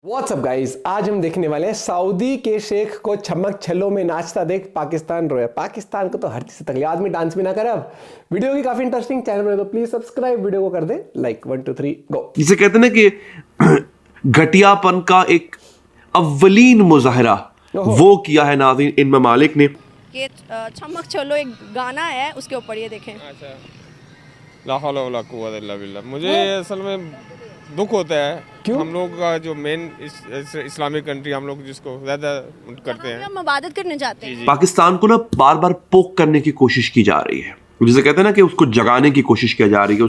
WhatsApp guys, आज हम देखने वाले हैं सऊदी के शेख को छमक छल्लों में नाचता देख पाकिस्तान रोया। पाकिस्तान को तो हर चीज से तकलीफ, आदमी डांस भी ना करे। अब वीडियो की काफी इंटरेस्टिंग, चैनल पर तो प्लीज सब्सक्राइब, वीडियो को कर दे लाइक। 1 2 3 गो। जिसे कहते हैं ना कि घटियापन का एक अव्वलीन मुजाहरा वो किया है नाज़रीन इन ममालिक ने। ये छमक छल्लो एक गाना है, उसके ऊपर ये देखें। अच्छा, ला हौला वला कुव्वता इल्ला बिल्लाह। मुझे असल में दुख होता है, क्यों? हम लोग का जो मेन इस्लामिक कंट्री हम लोग जिसको ज़्यादा करते हैं, हम इबादत करने जाते हैं। पाकिस्तान को ना बार बार पोक करने की कोशिश की जा रही है, जिसे कहते हैं ना कि उसको जगाने की कोशिश की जा रही है,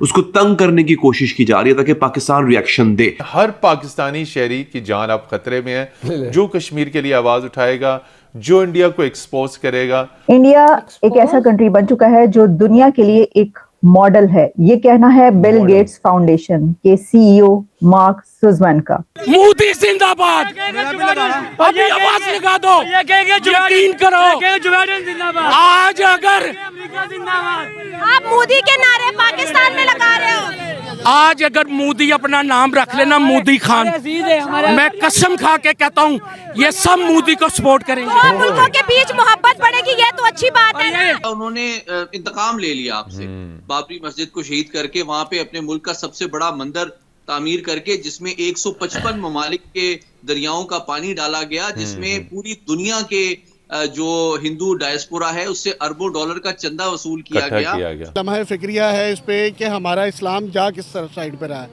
उसको तंग करने की कोशिश की जा रही है ताकि पाकिस्तान रिएक्शन दे। हर पाकिस्तानी शहरी की जान अब खतरे में है। जो कश्मीर के लिए आवाज उठाएगा, जो इंडिया को एक्सपोज करेगा। इंडिया एक ऐसा कंट्री बन चुका है जो दुनिया के लिए एक मॉडल है। ये कहना है बिल गेट्स फाउंडेशन के सीईओ मार्क सुजमैन का। मोदी जिंदाबाद, अभी आवाज लगा दो, यकीन करो आज अगर आप मोदी के नारे पाकिस्तान में लगा रहे हो, आज अगर मोदी अपना नाम रख लेना मोदी खान, मैं कसम खा के कहता हूँ ये सब मोदी को सपोर्ट करेंगे। दो मुल्कों के बीच मोहब्बत बढ़ेगी, ये तो अच्छी बात है। उन्होंने इंतकाम ले लिया आपसे, बाबरी मस्जिद को शहीद करके वहां पे अपने मुल्क का सबसे बड़ा मंदिर तामीर करके, जिसमें 155 ममालिक के दरियाओं का पानी डाला गया, जिसमें पूरी दुनिया के जो हिंदू डायस्पोरा है उससे अरबों डॉलर का चंदा वसूल किया गया। लम्हा फिक्रिया है इस पे कि हमारा इस्लाम जा किस साइड पर रहा है,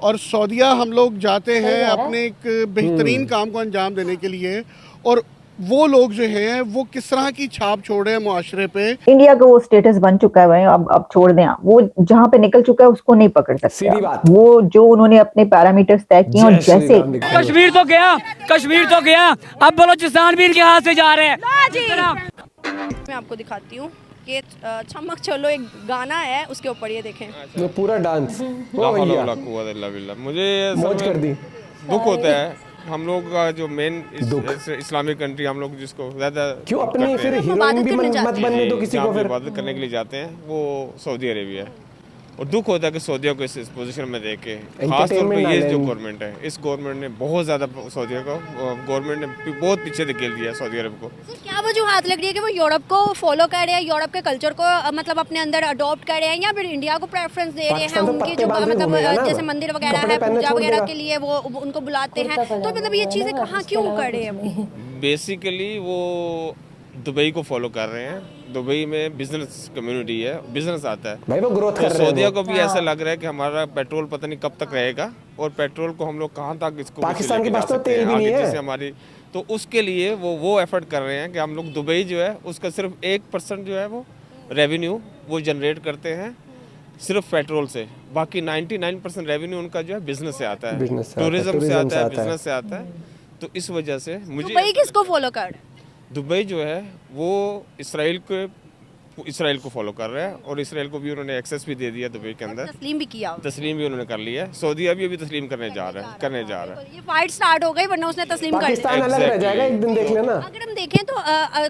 और सऊदीया हम लोग जाते हैं अपने एक बेहतरीन काम को अंजाम देने के लिए, और वो लोग जो हैं वो किस तरह की छाप छोड़े हैं मुआशरे पे। इंडिया का वो स्टेटस बन चुका है, अब छोड़ दें। वो जहाँ पे निकल चुका है उसको नहीं पकड़ सकते। सीधी बात। वो जो उन्होंने अपने पैरामीटर्स तय किए, और जैसे कश्मीर तो गया, अब बलोचिस्तान भी इनके हाथ से जा रहे हैं। मैं आपको दिखाती हूँ कि छमक छल्लो एक गाना है, उसके ऊपर ये देखें। वो पूरा डांस ला हौला वला कुव्वता इल्ला बिल्लाह। मुझे मौज असल कर में दी। दुख होता है, हम लोग का जो मेन इस्लामिक कंट्री हम लोग जिसको ज़्यादा क्यों अपनी करते फिर हैं, हीरोइन भी मत बनने दो किसी जहाँ को पे फिर। इबादत करने के लिए जाते हैं वो सऊदी अरेबिया है। और दुख होता है कि सऊदिया को इस पोजीशन में देख के, खासतौर पे ये जो गवर्नमेंट है, इस गवर्नमेंट ने बहुत ज़्यादा सऊदिया को, गवर्नमेंट ने बहुत पीछे धकेल दिया सऊदी अरब को। क्या वजूहत लग रही है कि वो यूरोप को फॉलो कर रहे हैं, यूरोप के कल्चर को मतलब अपने अंदर अडॉप्ट कर रहे हैं, या फिर इंडिया को प्रेफरेंस दे रहे हैं? पाकिस्तान तो उनकी पत्ते जो बांध के मतलब घूमेगा ना, जैसे मंदिर वगैरह कपड़े है, पहनना पूजा छोड़ वगैरह देगा। के लिए वो उनको बुलाते हैं, तो मतलब ये चीज़ें कहाँ क्यों कर रहे हैं वो? बेसिकली वो दुबई को फॉलो कर रहे हैं। दुबई में बिजनेस कम्युनिटी है, बिजनेस आता है भाई वो ग्रोथ तो कर रहे हैं। सऊदिया को भी ऐसा लग रहा है कि हमारा पेट्रोल पता नहीं कब तक रहेगा, और पेट्रोल को हम लोग कहाँ तक इसको पाकिस्तान के लेके जा पास तो सकते हैं तेल भी आगे, नहीं है। जैसे हमारी, तो उसके लिए वो एफर्ट कर रहे हैं कि हम लोग दुबई जो है उसका सिर्फ 1% जो है वो रेवेन्यू वो जनरेट करते हैं सिर्फ पेट्रोल से, बाकी 99% रेवेन्यू उनका जो है बिजनेस से आता है, टूरिज्म से आता है, बिजनेस से आता है। तो इस वजह से मुझे दुबई किसको फॉलो कर रहे हैं? दुबई जो है वो इसराइल को फॉलो कर रहा है, और इसराइल को भी उन्होंने एक्सेस भी दे दिया दुबई के अंदर, तस्लीम भी किया। तस्लीम भी उन्होंने कर लिया है। सऊदी अभी तस्लीम करने जा रहा है। ये फाइट स्टार्ट हो गई, वरना उसने तस्लीम कर पाकिस्तान अलग रह जाएगा एक दिन, देख लेना। अगर हम देखें तो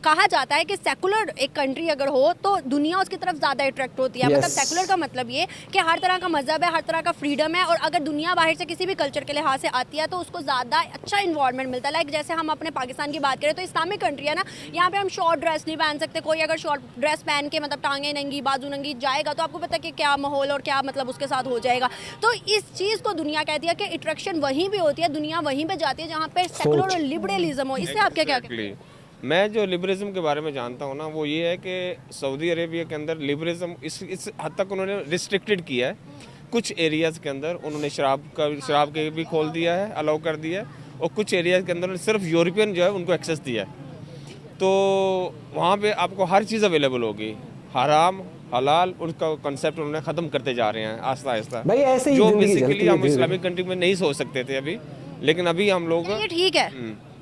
कहा जाता है कि सेकुलर एक कंट्री अगर हो तो दुनिया उसकी तरफ ज़्यादा अट्रैक्ट होती है। मतलब सेकुलर का मतलब ये कि हर तरह का मजहब है, हर तरह का फ्रीडम है, और अगर दुनिया बाहर से किसी भी कल्चर के लिहाज से आती है तो उसको ज़्यादा अच्छा इन्वायरमेंट मिलता है। लाइक जैसे हम अपने पाकिस्तान की बात करें तो इस्लामिक कंट्री है ना, यहाँ पे हम शॉर्ट ड्रेस नहीं पहन सकते। कोई अगर शॉर्ट ड्रेस पहन के मतलब टांगे नंगी बाजू नंगी जाएगा तो आपको पता है कि क्या माहौल और क्या मतलब उसके साथ हो जाएगा। तो इस चीज़ को दुनिया कहती है कि अट्रैक्शन वहीं पे होती है, दुनिया वहीं पे जाती है जहाँ पे सेकुलर और लिबरलिज्म हो। इससे आपके क्या कहते हैं? मैं जो लिबरलिज्म के बारे में जानता हूँ ना, वो ये है कि सऊदी अरेबिया के अंदर लिबरलिज्म इस हद तक उन्होंने रिस्ट्रिक्टेड किया है। कुछ एरियाज़ के अंदर उन्होंने शराब के भी खोल दिया है, अलाउ कर दिया है, और कुछ एरियाज़ के अंदर सिर्फ यूरोपियन जो है उनको एक्सेस दिया है। तो वहाँ पे आपको हर चीज़ अवेलेबल होगी, हराम हलाल उनका कॉन्सेप्ट उन्होंने ख़त्म करते जा रहे हैं आहिस्ता आहिस्ता। भाई ऐसे ही जो जिंदगी बेसिकली चलती है हम धीरे इस्लामिक कंट्री में नहीं सोच सकते थे अभी, लेकिन अभी हम लोग ये ठीक है,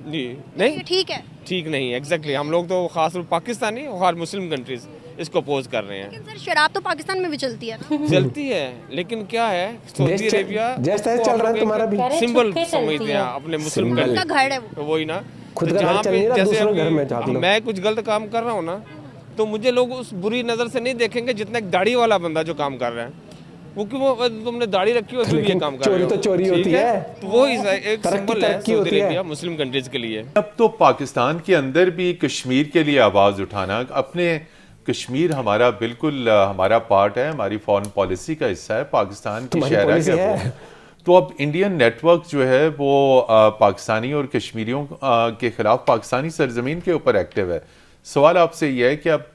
जी नहीं, ये ठीक है। ठीक नहीं है एग्जैक्टली। हम लोग तो खास पाकिस्तानी और हर मुस्लिम कंट्रीज इसको अपोज कर रहे हैं। लेकिन सर शराब तो पाकिस्तान में भी चलती है ना? चलती है, लेकिन क्या है सऊदी अरेबिया जैसे चल रहा है तुम्हारा भी सिंबल समझते हैं अपने मुस्लिम उनका कंट्री, घर है वो। तो वही ना, खुद तो का घर जहाँ चल पे नहीं रहा, जैसे दूसरों के घर में अभी झाँक लो। मैं कुछ गलत काम कर रहा हूँ ना, तो मुझे लोग उस बुरी नज़र से नहीं देखेंगे जितना एक दाढ़ी वाला बंदा जो काम कर रहा है। वो कि वो तुमने दाढ़ी रखी हो तो ये काम कर रहे हो, चोरी तो चोरी होती ठीक है। तो वो एक तरक्की सिंबल है तरक्की सऊदी होती है। अरेबिया मुस्लिम कंट्रीज के लिए। अब तो पाकिस्तान के अंदर भी कश्मीर के लिए आवाज़ उठाना, अपने कश्मीर हमारा बिल्कुल हमारा पार्ट है, हमारी फॉरेन पॉलिसी का हिस्सा है, पाकिस्तान की तुम्हारी शहर पॉलिसी है है। तो अब इंडियन नेटवर्क जो है वो पाकिस्तानी और कश्मीरियों के खिलाफ पाकिस्तानी सरजमीन के ऊपर एक्टिव है। सवाल आपसे यह है कि अब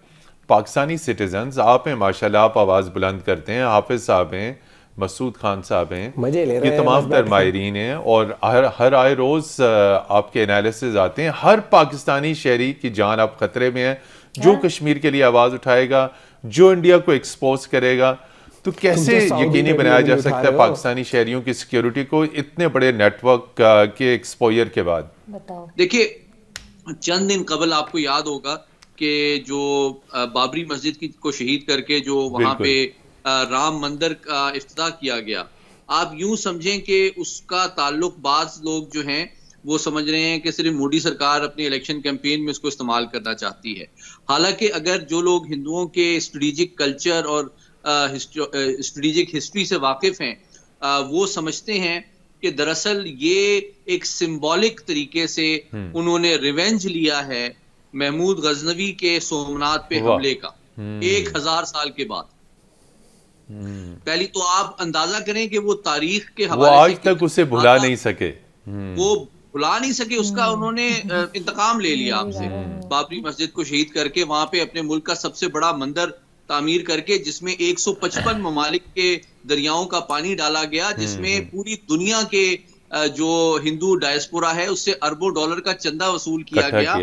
पाकिस्तानी सिटीजन्स, आप हैं माशाल्लाह, आप आवाज़ बुलंद करते हैं, हाफिज साहब हैं, मसूद खान साहब हैं, मजे ले रहे ये हैं तमाम बस बैठ के। माहिरीन हैं और हर आए रोज़ आपके एनालिसिस आते हैं। हर पाकिस्तानी शहरी की जान आप खतरे में है, जो कश्मीर के लिए आवाज़ उठाएगा, जो इंडिया को एक्सपोज करेगा, तो कैसे सऊदी यकीनी में भी बनाया जा उठा सकता रहे है हो। पाकिस्तानी शहरियों की सिक्योरिटी को इतने बड़े नेटवर्क के एक्सपोजर के बाद? देखिए, चंद दिन कबल आपको याद होगा कि जो बाबरी मस्जिद को शहीद करके जो वहां पे राम मंदिर का इफ्तिताह किया गया, आप यूं समझें कि उसका ताल्लुक बाज लोग जो हैं वो समझ रहे हैं कि सिर्फ मोदी सरकार अपनी इलेक्शन कैंपेन में इसको इस्तेमाल करना चाहती है। हालांकि अगर जो लोग हिंदुओं के स्ट्रेटेजिक कल्चर और स्ट्रेटेजिक हिस्ट्री से वाकिफ हैं, वो समझते हैं कि दरअसल ये एक सिंबॉलिक तरीके से उन्होंने रिवेंज लिया है महमूद गजनवी के सोमनाथ पे हमले का 1000 साल के बाद। पहली तो आप अंदाजा करें कि वो तारीख के वो हवाले आज से तक उसे भुला नहीं सके। वो भुला नहीं सके, उसका उन्होंने इंतकाम ले लिया आपसे। बाबरी मस्जिद को शहीद करके वहां पे अपने मुल्क का सबसे बड़ा मंदिर तामीर करके, जिसमें 155 ममालिक के दरियाओं का पानी डाला गया, जिसमें पूरी दुनिया के जो हिंदू डायस्पोरा है उससे अरबों डॉलर का चंदा वसूल किया गया।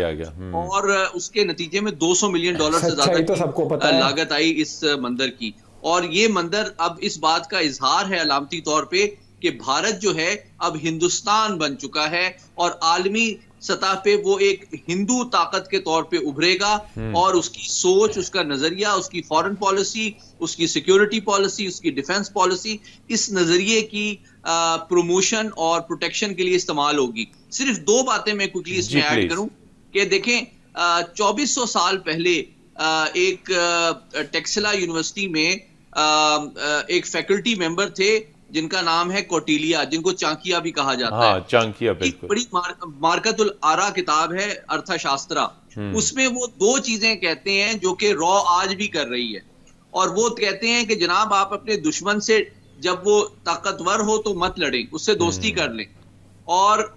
और उसके नतीजे में $200 मिलियन से सच्चाई तो सबको पता है। लागत आई इस मंदिर की। और ये मंदिर अब इस बात का इजहार है अलामती तौर पे कि भारत जो है अब हिंदुस्तान बन चुका है और आलमी सतह पे वो एक हिंदू ताकत के तौर पे उभरेगा और उसकी सोच, उसका नजरिया, उसकी फॉरेन पॉलिसी, उसकी सिक्योरिटी पॉलिसी, उसकी डिफेंस पॉलिसी इस नजरिए की प्रमोशन और प्रोटेक्शन के लिए इस्तेमाल होगी। सिर्फ दो बातें मैं क्विकली इसमें ऐड करूं कि देखें, 2400 साल पहले एक टेक्सला यूनिवर्सिटी में एक फैकल्टी मेंबर थे जिनका नाम है कौटिल्या, जिनको चांकिया भी कहा जाता है। चांकिया एक बड़ी मार्कतुल आरा किताब है अर्थशास्त्रा, उसमें वो दो चीजें कहते हैं जो कि रॉ आज भी कर रही है। और वो कहते हैं कि जनाब आप अपने दुश्मन से जब वो ताकतवर हो तो मत लड़ें, उससे दोस्ती कर लें, और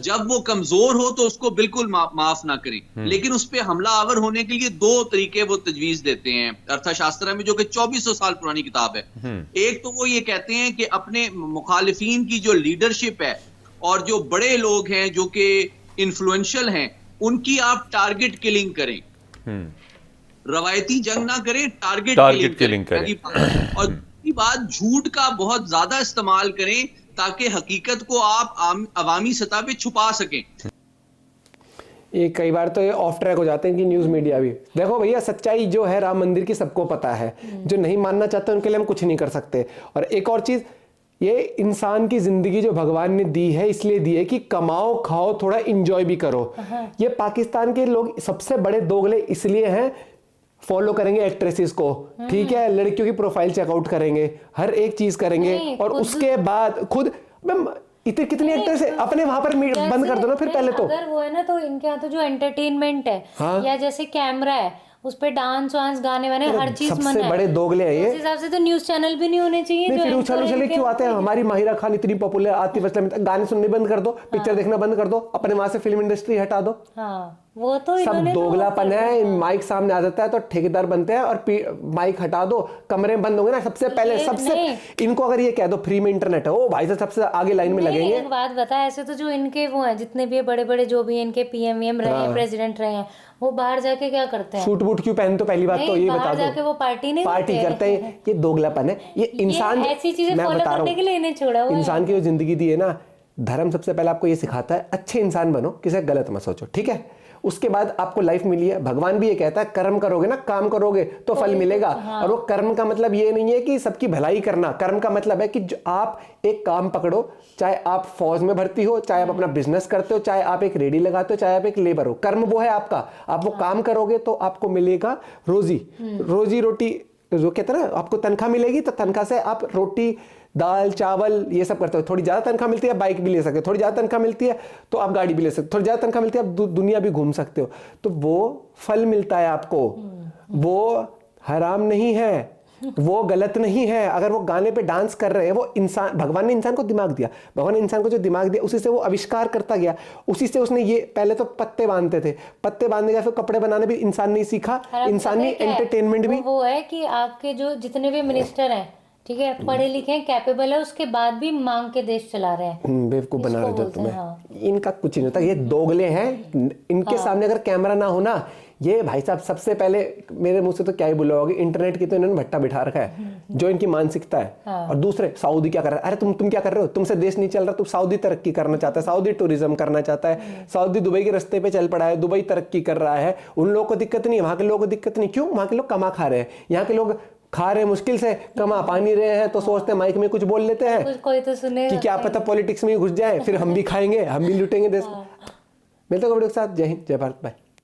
जब वो कमजोर हो तो उसको बिल्कुल माफ ना करें। लेकिन उस पर हमला आवर होने के लिए दो तरीके वो तजवीज देते हैं अर्थशास्त्र में, जो कि 2400 साल पुरानी किताब है। एक तो वो ये कहते हैं कि अपने मुखालिफिन की जो लीडरशिप है और जो बड़े लोग हैं जो कि इन्फ्लुएंशियल हैं, उनकी आप टारगेट किलिंग करें, रवायती जंग ना करें, टारगेट किलिंग करें। और दूसरी बात, झूठ का बहुत ज्यादा इस्तेमाल करें ताकि हकीकत को आप अवामी सतह पे छुपा सकें। ये कई बार तो ये ऑफ ट्रैक हो जाते हैं कि न्यूज़ मीडिया भी। देखो भैया, सच्चाई जो है राम मंदिर की सबको पता है, जो नहीं मानना चाहते उनके लिए हम कुछ नहीं कर सकते। और एक और चीज़, ये इंसान की ज़िंदगी जो भगवान ने दी है इसलिए दी है कि कमाओ खाओ, थोड़ा इंजॉय भी करो। ये पाकिस्तान के लोग सबसे बड़े दोगले इसलिए हैं, फॉलो करेंगे एक्ट्रेसेस को, ठीक है, लड़कियों की प्रोफाइल चेकआउट करेंगे, हर एक चीज करेंगे, और उसके बाद खुद इतने कितनी एक्ट्रेस है अपने वहां पर बंद कर दो ना फिर पहले तो। अगर वो है ना, तो इनके यहाँ तो जो एंटरटेनमेंट है, या जैसे कैमरा है उस पे डांस वांस गाने वाने हर चीज मना है। सबसे बड़े दोगले हैं ये। उस हिसाब से तो न्यूज चैनल भी नहीं होने चाहिए। नहीं, फिर उछल क्यों आते हैं? हमारी माहिरा खान इतनी पॉपुलर, आतिफ असलम, गाने सुनने बंद कर दो, पिक्चर देखना बंद कर दो, अपने वहां से फिल्म इंडस्ट्री हटा दो। वो तो सब दोगलापन है। माइक सामने आ जाता है तो ठेकेदार बनते हैं, और माइक हटा दो, कमरे बंद होंगे ना सबसे पहले। सबसे इनको अगर ये कह दो फ्री में इंटरनेट है, ओ भाई साहब सबसे आगे लाइन में लगेंगे। एक बात बता, ऐसे तो जो इनके वो हैं जितने भी बड़े बड़े जो भी इनके पीएम रहे हैं, प्रेसिडेंट रहे हैं, वो बाहर जाके क्या करते हैं? सूट बूट क्यों पहनते? तो पहली बात तो ये बता दो, जाके वो पार्टी करते हैं। ये दोगलापन है। ये इंसान ऐसी चीजें फॉलो करने के लिए इन्हें छोड़ा हुआ है। इंसान की जो जिंदगी दी है ना, धर्म सबसे पहले आपको ये सिखाता है अच्छे इंसान बनो, किसी गलत मत सोचो, ठीक है। उसके बाद आपको लाइफ मिली है, भगवान भी ये कहता है कर्म करोगे ना, काम करोगे तो फल मिलेगा। और वो कर्म का मतलब ये नहीं है कि सबकी भलाई करना। कर्म का मतलब है कि जो आप एक काम पकड़ो, चाहे आप फौज में भर्ती हो, चाहे आप अपना बिजनेस करते हो, चाहे आप एक रेडी लगाते हो, चाहे आप एक लेबर हो, कर्म वो है आपका। आप वो काम करोगे तो आपको मिलेगा रोजी रोटी। तो जो कहते हैं ना, आपको तनख्वाह मिलेगी तो तनख्वाह से आप रोटी दाल चावल ये सब करते हो। थोड़ी ज़्यादा तनख्वाह मिलती है बाइक भी ले सकते हो, थोड़ी ज़्यादा तनख्वाह मिलती है तो आप गाड़ी भी ले सकते हो, थोड़ी ज़्यादा तनख्वाह मिलती है आप दुनिया भी घूम सकते हो। तो वो फल मिलता है आपको, वो हराम नहीं है, वो गलत नहीं है। अगर वो गाने पे डांस कर रहे हैं, वो इंसान, भगवान ने इंसान को दिमाग दिया, भगवान ने इंसान को जो दिमाग दिया उसी से वो आविष्कार करता गया, उसी से उसने ये पहले तो पत्ते बांधते थे, पत्ते बांधने का फिर कपड़े बनाने भी इंसान ने सीखा, इंसान ने एंटरटेनमेंट भी। वो है कि आपके जो जितने भी मिनिस्टर हैं, ठीक है, पढ़े लिखे हैं, कैपेबल है, उसके बाद भी मांग के देश चला रहे हैं, बेवकूफ बना रहे थे तुम्हें। हाँ। इनका कुछ नहीं होता, ये दोगले हैं। इनके सामने अगर कैमरा ना हो ना, ये भाई साहब सबसे पहले मेरे मुंह से तो क्या ही बुलाओगे, इंटरनेट की तो इन्होंने भट्टा बिठा रखा है, जो इनकी मानसिकता है। और दूसरे सऊदी क्या कर रहा है, अरे तुम क्या कर रहे हो, तुमसे देश नहीं चल रहा, तुम सऊदी तरक्की करना चाहता है, सऊदी टूरिज्म करना चाहता है, सऊदी दुबई के रास्ते पे चल पड़ा है, दुबई तरक्की कर रहा है, उन लोगों को दिक्कत नहीं है, वहां के लोगों को दिक्कत नहीं। क्यों? वहां के लोग कमा खा रहे हैं, यहाँ के लोग खा रहे मुश्किल से, कमा पा नहीं रहे हैं, तो सोचते हैं माइक में कुछ बोल लेते हैं कोई तो सुने कि क्या पता पॉलिटिक्स में ही घुस जाए, फिर हम भी खाएंगे, हम भी लूटेंगे देश। मिलते हैं वीडियो के साथ। जय हिंद, जय भारत, बाय।